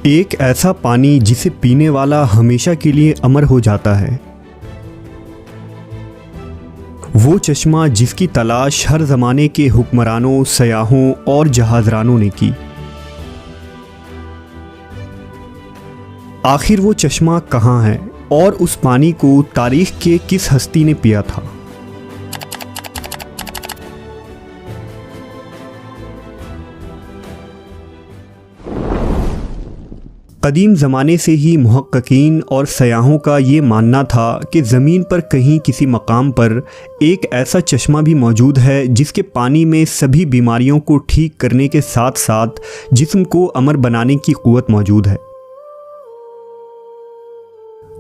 एक ऐसा पानी जिसे पीने वाला हमेशा के लिए अमर हो जाता है। वो चश्मा जिसकी तलाश हर ज़माने के हुक्मरानों, सयाहों और जहाज़रानों ने की। आखिर वो चश्मा कहाँ है और उस पानी को तारीख़ के किस हस्ती ने पिया था? कदीम ज़माने से ही मुहक्किकीन और सयाहों का ये मानना था कि ज़मीन पर कहीं किसी मकाम पर एक ऐसा चश्मा भी मौजूद है जिसके पानी में सभी बीमारियों को ठीक करने के साथ साथ जिस्म को अमर बनाने की क़ुव्वत मौजूद है।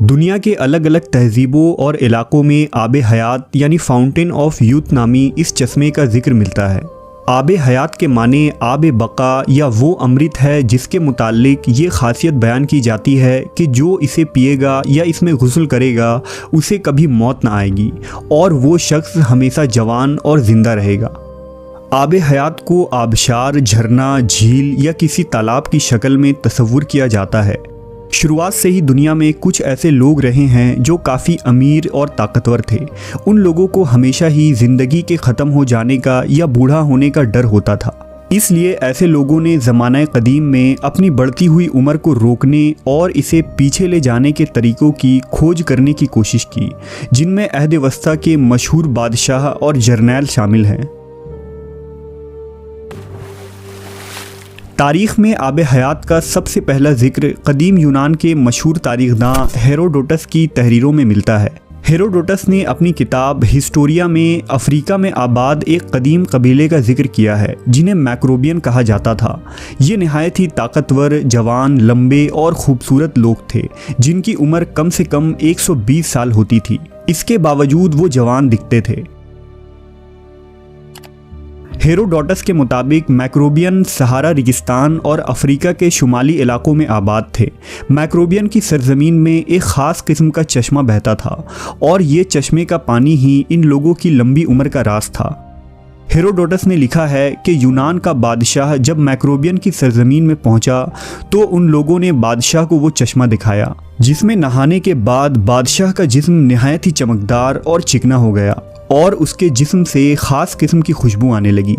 दुनिया के अलग अलग तहज़ीबों और इलाक़ों में आब हयात यानी फाउंटेन ऑफ यूथ नामी इस चश्मे का ज़िक्र मिलता है। आब हयात के माने आब बका या वो अमृत है जिसके मुताल्लिक ये ख़ासियत बयान की जाती है कि जो इसे पिएगा या इसमें गुस्ल करेगा उसे कभी मौत ना आएगी और वो शख्स हमेशा जवान और ज़िंदा रहेगा। आब हयात को आबशार, झरना, झील या किसी तालाब की शक्ल में तस्वुर किया जाता है। शुरुआत से ही दुनिया में कुछ ऐसे लोग रहे हैं जो काफ़ी अमीर और ताकतवर थे। उन लोगों को हमेशा ही ज़िंदगी के ख़त्म हो जाने का या बूढ़ा होने का डर होता था। इसलिए ऐसे लोगों ने ज़माना कदीम में अपनी बढ़ती हुई उम्र को रोकने और इसे पीछे ले जाने के तरीक़ों की खोज करने की कोशिश की, जिनमें अहद वस्ता के मशहूर बादशाह और जर्नैल शामिल हैं। तारीख़ में आब हयात का सबसे पहला ज़िक्र कदीम यूनान के मशहूर तारीख़दां हेरोडोटस की तहरीरों में मिलता है। हेरोडोटस ने अपनी किताब हिस्टोरिया में अफ्रीका में आबाद एक कदीम कबीले का जिक्र किया है जिन्हें मैक्रोबियन कहा जाता था। ये नहायत ही ताकतवर, जवान, लंबे और ख़ूबसूरत लोग थे जिनकी उम्र कम से कम 120 साल होती थी। इसके बावजूद वो जवान दिखते थे। हेरोडोटस के मुताबिक मैक्रोबियन सहारा रेगिस्तान और अफ्रीका के शुमाली इलाकों में आबाद थे। मैक्रोबियन की सरजमीन में एक ख़ास किस्म का चश्मा बहता था और ये चश्मे का पानी ही इन लोगों की लंबी उम्र का राज था। हेरोडोटस ने लिखा है कि यूनान का बादशाह जब मैक्रोबियन की सरजमीन में पहुंचा तो उन लोगों ने बादशाह को वो चश्मा दिखाया जिसमें नहाने के बाद बादशाह का जिस्म नहायत ही चमकदार और चिकना हो गया और उसके जिस्म से ख़ास किस्म की खुशबू आने लगी।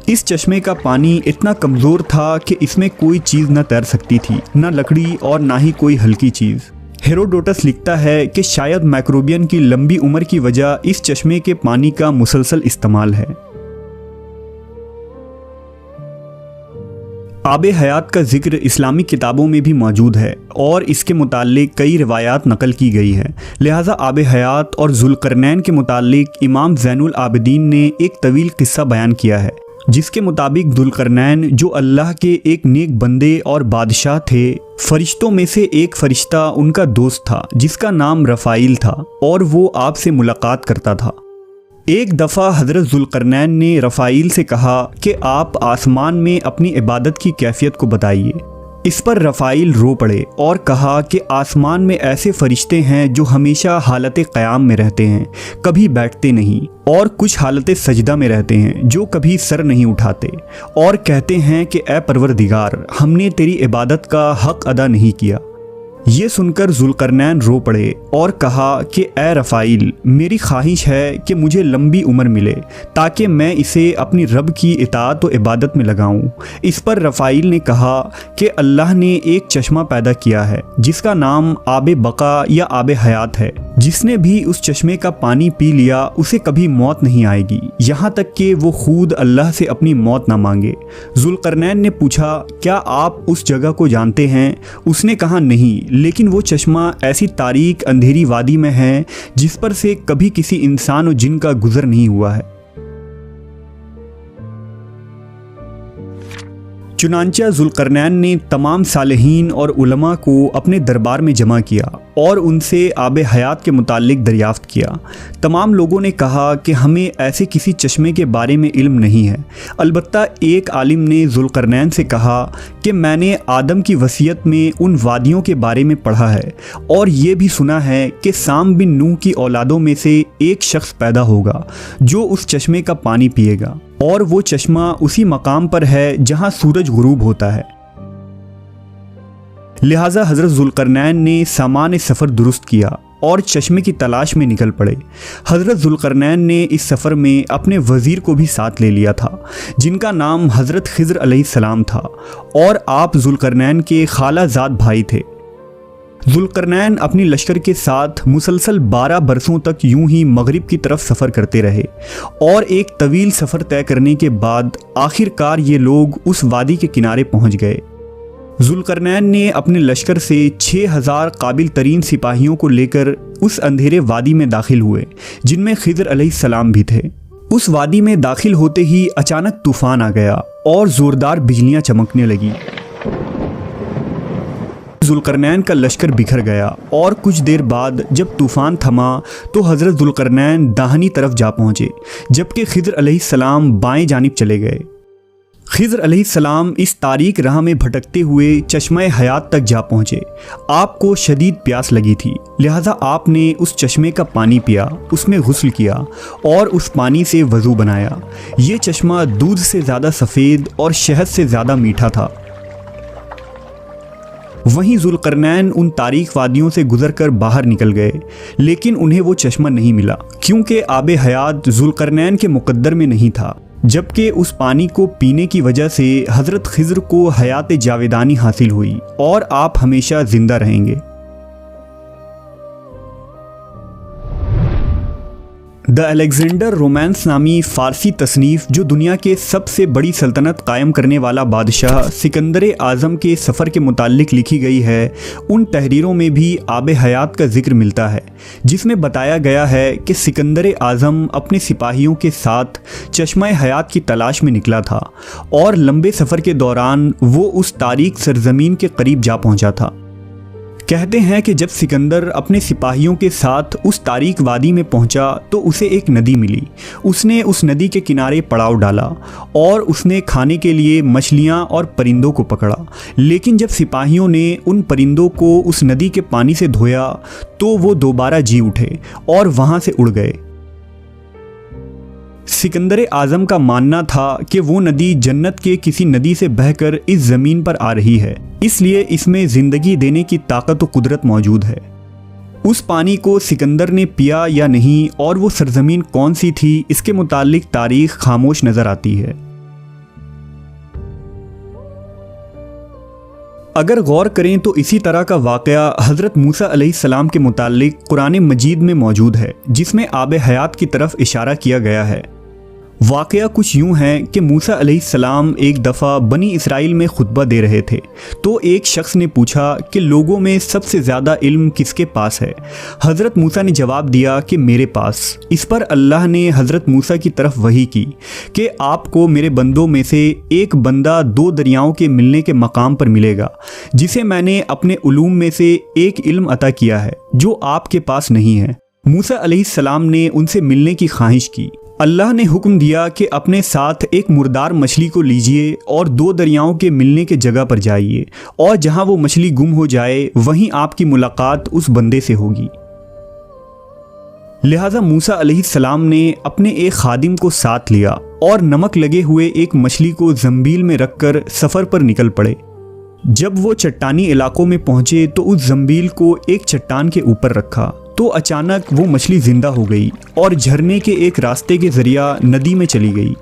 इस चश्मे का पानी इतना कमज़ोर था कि इसमें कोई चीज़ न तैर सकती थी, न लकड़ी और ना ही कोई हल्की चीज़। हेरोडोटस लिखता है कि शायद मैक्रोबियन की लंबी उम्र की वजह इस चश्मे के पानी का मुसलसल इस्तेमाल है। आब हयात का जिक्र इस्लामी किताबों में भी मौजूद है और इसके मुताल्लिक कई रिवायात नकल की गई है। लिहाजा आब हयात और ज़ुल्करनैन के मुताल्लिक इमाम ज़ैनुल आबिदीन ने एक तवील किस्सा बयान किया है जिसके मुताबिक ज़ुल्करनैन जो अल्लाह के एक नेक बंदे और बादशाह थे, फरिश्तों में से एक फ़रिश्ता उनका दोस्त था जिसका नाम रफ़ाइल था और वो आपसे मुलाकात करता था। एक दफ़ा हज़रत ज़ुल्करनैन ने रफ़ाइल से कहा कि आप आसमान में अपनी इबादत की कैफियत को बताइए। इस पर रफ़ाइल रो पड़े और कहा कि आसमान में ऐसे फ़रिश्ते हैं जो हमेशा हालत क़याम में रहते हैं, कभी बैठते नहीं, और कुछ हालत सजदा में रहते हैं जो कभी सर नहीं उठाते, और कहते हैं कि ए परवरदिगार, हमने तेरी इबादत का हक़ अदा नहीं किया। ये सुनकर ज़ुल्करनैन रो पड़े और कहा कि ए रफ़ाइल, मेरी ख्वाहिश है कि मुझे लंबी उम्र मिले ताकि मैं इसे अपनी रब की इताअत व इबादत में लगाऊं। इस पर रफ़ाइल ने कहा कि अल्लाह ने एक चश्मा पैदा किया है जिसका नाम आब बका या आब हयात है। जिसने भी उस चश्मे का पानी पी लिया उसे कभी मौत नहीं आएगी, यहाँ तक कि वो खुद अल्लाह से अपनी मौत ना मांगे। ज़ुल्करनैन ने पूछा, क्या आप उस जगह को जानते हैं? उसने कहा, नहीं, लेकिन वो चश्मा ऐसी तारीक अंधेरी वादी में है जिस पर से कभी किसी इंसान और जिन का गुजर नहीं हुआ है। चुनांचा ज़ुल्करनैन ने तमाम सालेहीन और उलमा को अपने दरबार में जमा किया और उनसे आब हयात के मुताल्लिक दरियाफ़्त किया। तमाम लोगों ने कहा कि हमें ऐसे किसी चश्मे के बारे में इल्म नहीं है। अलबत्ता एक आलिम ने ज़ुल्करनैन से कहा कि मैंने आदम की वसीयत में उन वादियों के बारे में पढ़ा है और ये भी सुना है कि साम बिन नूह की औलादों में से एक शख्स पैदा होगा जो उस चश्मे का पानी पिएगा, और वो चश्मा उसी मकाम पर है जहाँ सूरज गुरूब होता है। लिहाजा हज़रत ज़ुल्करनैन ने सामान सफ़र दुरुस्त किया और चश्मे की तलाश में निकल पड़े। हज़रत ज़ुल्करनैन ने इस सफ़र में अपने वज़ीर को भी साथ ले लिया था, जिनका नाम हज़रत खिज़र अलैहिस्सलाम था और आप ज़ुल्करनैन के खालाजाद भाई थे। ज़ुल्करनैन अपनी लश्कर के साथ मुसलसल 12 बरसों तक यूं ही मगरिब की तरफ सफ़र करते रहे और एक तवील सफ़र तय करने के बाद आखिरकार ये लोग उस वादी के किनारे पहुंच गए। ज़ुल्करनैन ने अपने लश्कर से 6000 काबिल तरीन सिपाहियों को लेकर उस अंधेरे वादी में दाखिल हुए, जिनमें खिज़र अलैहिस्सलाम भी थे। उस वादी में दाखिल होते ही अचानक तूफ़ान आ गया और ज़ोरदार बिजलियां चमकने लगी। ज़ुल्करनैन का लश्कर बिखर गया और कुछ देर बाद जब तूफ़ान थमा तो हज़रत ज़ुल्करनैन दाहिनी तरफ जा पहुँचे, जबकि खिज़र अलैहिस्सलाम बाएं जानिब चले गए। खिज़र अलैहिस्सलाम इस तारीक राह में भटकते हुए चश्मे हयात तक जा पहुँचे। आपको शदीद प्यास लगी थी, लिहाजा आपने उस चश्मे का पानी पिया, उसमें गुस्ल किया और उस पानी से वज़ू बनाया। ये चश्मा दूध से ज़्यादा सफ़ेद और शहद से ज़्यादा मीठा था। वहीं ज़ुल्करनैन उन तारीक वादियों से गुजरकर बाहर निकल गए, लेकिन उन्हें वो चश्मा नहीं मिला, क्योंकि आब हयात ज़ुल्करनैन के मुक़द्दर में नहीं था, जबकि उस पानी को पीने की वजह से हज़रत खिज़र को हयात जावेदानी हासिल हुई और आप हमेशा ज़िंदा रहेंगे। द अलेक्जेंडर रोमांस नामी फ़ारसी तसनीफ़, जो दुनिया के सबसे बड़ी सल्तनत कायम करने वाला बादशाह सिकंदर आज़म के सफ़र के मुताल्लिक़ लिखी गई है, उन तहरीरों में भी आब हयात का जिक्र मिलता है, जिसमें बताया गया है कि सिकंदर आज़म अपने सिपाहियों के साथ चश्मा हयात की तलाश में निकला था और लंबे सफ़र के दौरान वो उस तारीक सरज़मीन के करीब जा पहुँचा था। कहते हैं कि जब सिकंदर अपने सिपाहियों के साथ उस तारीक वादी में पहुंचा तो उसे एक नदी मिली। उसने उस नदी के किनारे पड़ाव डाला और उसने खाने के लिए मछलियां और परिंदों को पकड़ा, लेकिन जब सिपाहियों ने उन परिंदों को उस नदी के पानी से धोया तो वो दोबारा जी उठे और वहां से उड़ गए। सिकंदर आज़म का मानना था कि वो नदी जन्नत के किसी नदी से बहकर इस ज़मीन पर आ रही है, इसलिए इसमें ज़िंदगी देने की ताकत और कुदरत मौजूद है। उस पानी को सिकंदर ने पिया या नहीं और वो सरज़मीन कौन सी थी, इसके मुतालिक तारीख खामोश नज़र आती है। अगर गौर करें तो इसी तरह का वाक़या हज़रत मूसा अलैहिस्सलाम के मुतालिक कुरान मजीद में मौजूद है, जिसमें आब हयात की तरफ इशारा किया गया है। वाक़या कुछ यूँ है कि मूसा अलैहिस्सलाम एक दफ़ा बनी इसराइल में खुतबा दे रहे थे, तो एक शख्स ने पूछा कि लोगों में सबसे ज़्यादा इल्म किसके पास है। हज़रत मूसा ने जवाब दिया कि मेरे पास। इस पर अल्लाह ने हज़रत मूसा की तरफ वही की कि आपको मेरे बंदों में से एक बंदा 2 दरियाओं के मिलने के मकाम पर मिलेगा, जिसे मैंने अपने उलूम में से एक इल्म अता किया है जो आपके पास नहीं है। मूसा अलैहिस्सलाम ने उनसे मिलने की ख्वाहिश की। अल्लाह ने हुक्म दिया कि अपने साथ एक मुर्दार मछली को लीजिए और 2 दरियाओं के मिलने के जगह पर जाइए, और जहां वो मछली गुम हो जाए वहीं आपकी मुलाकात उस बंदे से होगी। लिहाजा मूसा अलैहिस्सलाम ने अपने एक खादिम को साथ लिया और नमक लगे हुए एक मछली को जंबील में रखकर सफ़र पर निकल पड़े। जब वो चट्टानी इलाकों में पहुंचे तो उस जंबील को एक चट्टान के ऊपर रखा तो अचानक वो मछली जिंदा हो गई और झरने के एक रास्ते के जरिया नदी में चली गई।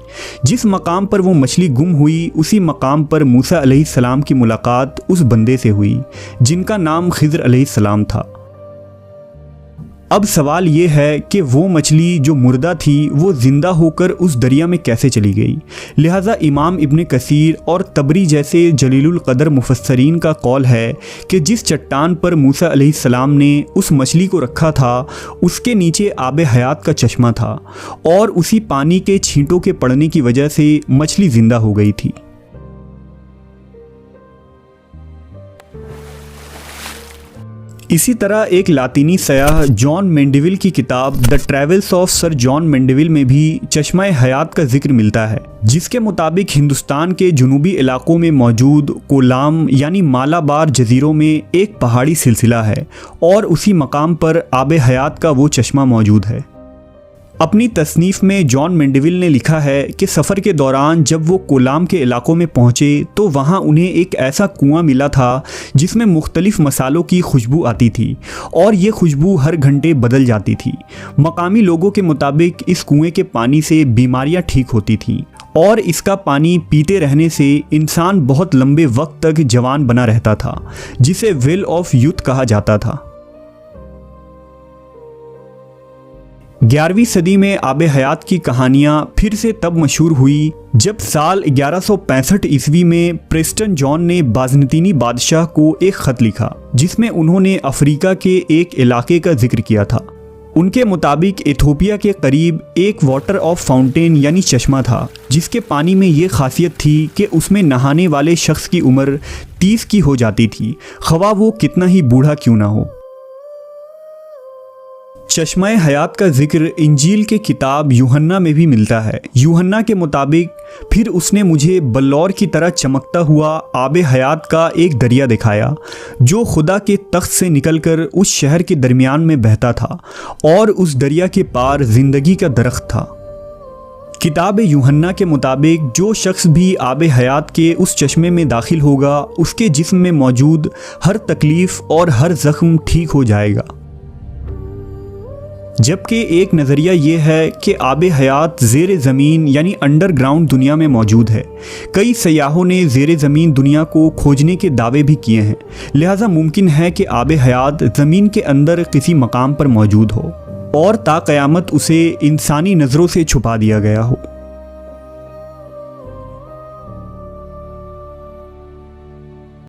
जिस मकाम पर वो मछली गुम हुई उसी मकाम पर मूसा अलैहिस्सलाम की मुलाकात उस बंदे से हुई जिनका नाम खिज़र अलैहिस्सलाम था। अब सवाल ये है कि वो मछली जो मुर्दा थी वो ज़िंदा होकर उस दरिया में कैसे चली गई। लिहाजा इमाम इब्न कसीर और तबरी जैसे जलीलुल कदर मुफस्सरीन का कौल है कि जिस चट्टान पर मूसा अलैहिस्सलाम ने उस मछली को रखा था उसके नीचे आब हयात का चश्मा था और उसी पानी के छींटों के पड़ने की वजह से मछली ज़िंदा हो गई थी। इसी तरह एक लातीनी सयाह जॉन मेंडेविल की किताब the travels of sir John Mandeville में भी चश्मा हयात का जिक्र मिलता है, जिसके मुताबिक हिंदुस्तान के जुनूबी इलाकों में मौजूद कोलाम यानी मालाबार जजीरों में एक पहाड़ी सिलसिला है और उसी मकाम पर आब हयात का वो चश्मा मौजूद है। अपनी तसनीफ़ में जॉन मेंडेविल ने लिखा है कि सफ़र के दौरान जब वो कोलाम के इलाकों में पहुँचे तो वहाँ उन्हें एक ऐसा कुआं मिला था जिसमें मुख्तलिफ़ मसालों की खुशबू आती थी और ये खुशबू हर घंटे बदल जाती थी। मकामी लोगों के मुताबिक इस कुएं के पानी से बीमारियाँ ठीक होती थीं और इसका पानी पीते रहने से इंसान बहुत लंबे वक्त तक जवान बना रहता था, जिसे वेल ऑफ यूथ कहा जाता था। 11वीं सदी में आबे हयात की कहानियाँ फिर से तब मशहूर हुई जब साल 1165 ईस्वी में प्रेस्टन जॉन ने बाज़नतीनी बादशाह को एक ख़त लिखा जिसमें उन्होंने अफ्रीका के एक इलाके का जिक्र किया था। उनके मुताबिक इथोपिया के करीब एक वाटर ऑफ फाउंटेन यानी चश्मा था जिसके पानी में ये खासियत थी कि उसमें नहाने वाले शख्स की उम्र 30 की हो जाती थी, ख्वाह वो कितना ही बूढ़ा क्यों ना हो। चश्मा हयात का जिक्र इंजील के किताब यूहन्ना में भी मिलता है। यूहन्ना के मुताबिक फिर उसने मुझे बल्लौर की तरह चमकता हुआ आबे हयात का एक दरिया दिखाया जो खुदा के तख्त से निकलकर उस शहर के दरमियान में बहता था और उस दरिया के पार जिंदगी का दरख्त था। किताब यूहन्ना के मुताबिक जो शख्स भी आबे हयात के उस चश्मे में दाखिल होगा उसके जिस्म में मौजूद हर तकलीफ़ और हर ज़ख्म ठीक हो जाएगा। जबकि एक नज़रिया ये है कि आबे हयात ज़ेर ज़मीन यानी अंडरग्राउंड दुनिया में मौजूद है। कई सयाहों ने ज़ेर ज़मीन दुनिया को खोजने के दावे भी किए हैं, लिहाजा मुमकिन है कि आबे हयात ज़मीन के अंदर किसी मकाम पर मौजूद हो और ता क़यामत उसे इंसानी नज़रों से छुपा दिया गया हो।